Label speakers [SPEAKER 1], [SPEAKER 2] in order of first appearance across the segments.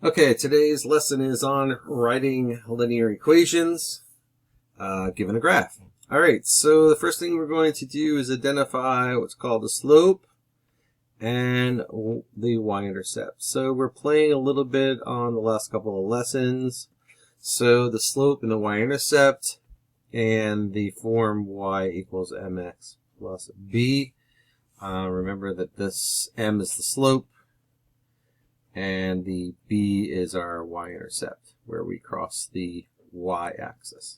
[SPEAKER 1] Okay, today's lesson is on writing linear equations given a graph. Alright, so the first thing we're going to do is identify what's called the slope and the y-intercept. So we're playing a little bit on the last couple of lessons. So the slope and the y-intercept and the form y equals mx plus b. Remember that this m is the slope and the b is our y-intercept, where we cross the y-axis.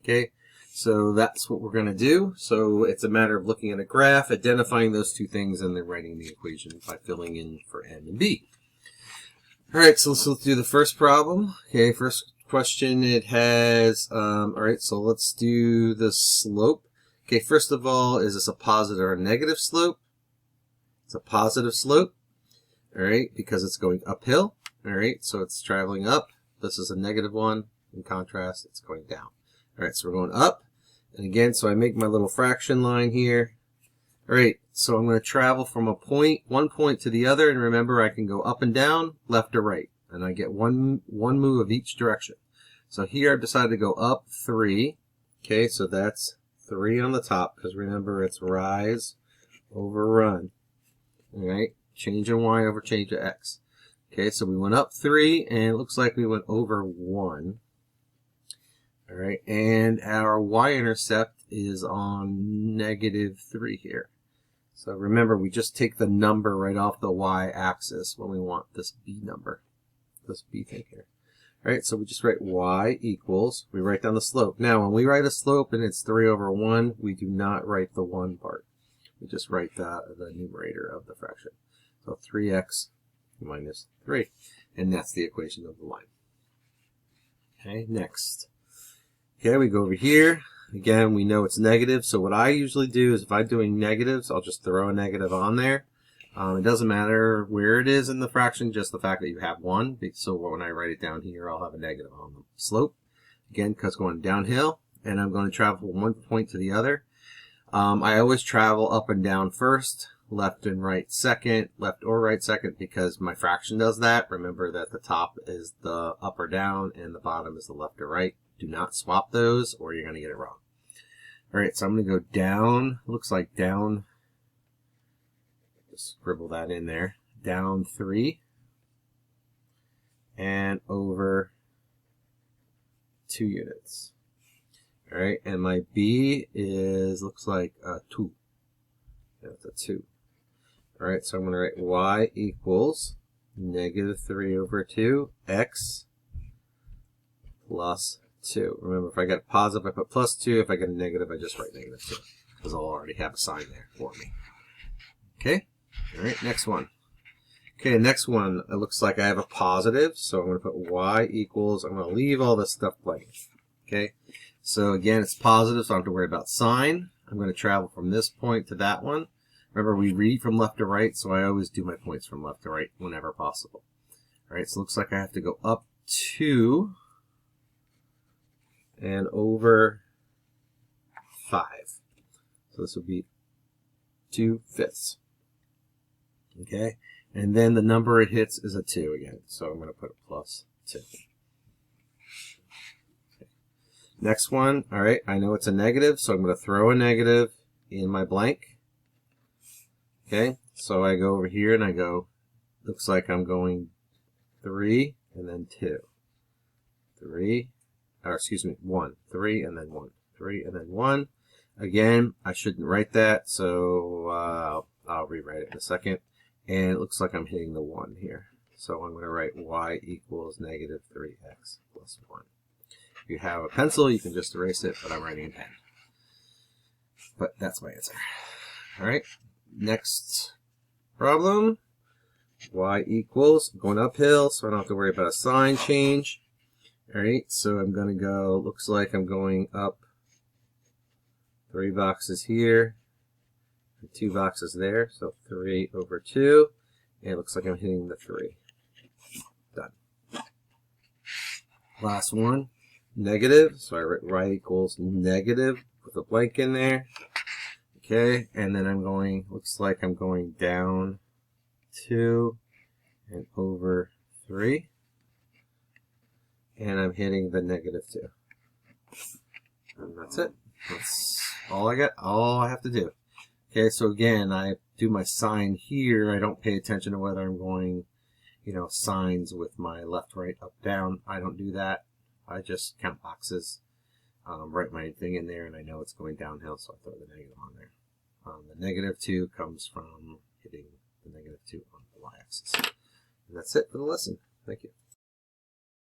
[SPEAKER 1] Okay, so that's what we're going to do. So it's a matter of looking at a graph, identifying those two things, and then writing the equation by filling in for m and b. All right, so let's do the first problem. Okay, first question, it has, all right, so let's do the slope. Okay, first of all, is this a positive or a negative slope? It's a positive slope. All right, because it's going uphill. All right, so it's traveling up. This is a negative one. In contrast, it's going down. All right, so we're going up. And again, so I make my little fraction line here. All right, so I'm going to travel from one point to the other. And remember, I can go up and down, left or right. And I get one move of each direction. So here I've decided to go up 3. Okay, so that's 3 on the top, because remember, it's rise over run. All right. Change in y over change of x. Okay, so we went up 3, and it looks like we went over 1. All right, and our y-intercept is on -3 here. So remember, we just take the number right off the y-axis when we want this b number, this b thing here. All right, so we just write y equals, we write down the slope. Now, when we write a slope and it's 3 over 1, we do not write the 1 part. We just write the numerator of the fraction. So 3x minus 3. And that's the equation of the line. Okay, next. Okay, we go over here. Again, we know it's negative. So what I usually do is if I'm doing negatives, I'll just throw a negative on there. It doesn't matter where it is in the fraction, just the fact that you have 1. So when I write it down here, I'll have a negative on the slope. Again, because going downhill, and I'm going to travel from one point to the other. I always travel up and down first, left and right second, left or right second, because my fraction does that. Remember that the top is the up or down and the bottom is the left or right. Do not swap those or you're going to get it wrong. All right, so I'm going to go down, looks like down, just scribble that in there, down 3 and over 2 units. All right, and my b is, looks like 2. That's a 2. All right, so I'm going to write y equals -3 over 2, x plus 2. Remember, if I get a positive, I put plus 2. If I get a negative, I just write -2, because I'll already have a sign there for me. Okay, all right, next one. Okay, next one, it looks like I have a positive, so I'm going to put y equals, I'm going to leave all this stuff blank. Okay, so again, it's positive, so I don't have to worry about sign. I'm going to travel from this point to that one. Remember, we read from left to right, so I always do my points from left to right whenever possible. All right, so it looks like I have to go up 2 and over 5. So this would be 2/5. Okay, and then the number it hits is a 2 again, so I'm going to put a plus 2. Next one, all right, I know it's a negative, so I'm going to throw a negative in my blank. Okay, so I go over here and I go, looks like I'm going 3 and then 2. 3, or excuse me, 1. 3 and then 1. 3 and then 1. Again, I shouldn't write that, so I'll rewrite it in a second. And it looks like I'm hitting the 1 here. So I'm going to write y equals -3x plus 1. If you have a pencil, you can just erase it, but I'm writing in pen. But that's my answer. All right, next problem. Y equals, going uphill, so I don't have to worry about a sign change. All right, so I'm going to go, looks like I'm going up 3 boxes here, and 2 boxes there, so 3 over 2, and it looks like I'm hitting the 3. Done. Last one. Negative, so I write y equals negative with a blank in there. Okay, and then I'm going, looks like I'm going down 2 and over 3. and I'm hitting the -2. And that's it. That's all I got, all I have to do. Okay, so again, I do my sign here. I don't pay attention to whether I'm going, you know, signs with my left, right, up, down. I don't do that. I just count boxes, write my thing in there, and I know it's going downhill, so I throw the negative on there. The -2 comes from hitting the -2 on the y-axis. And that's it for the lesson. Thank you.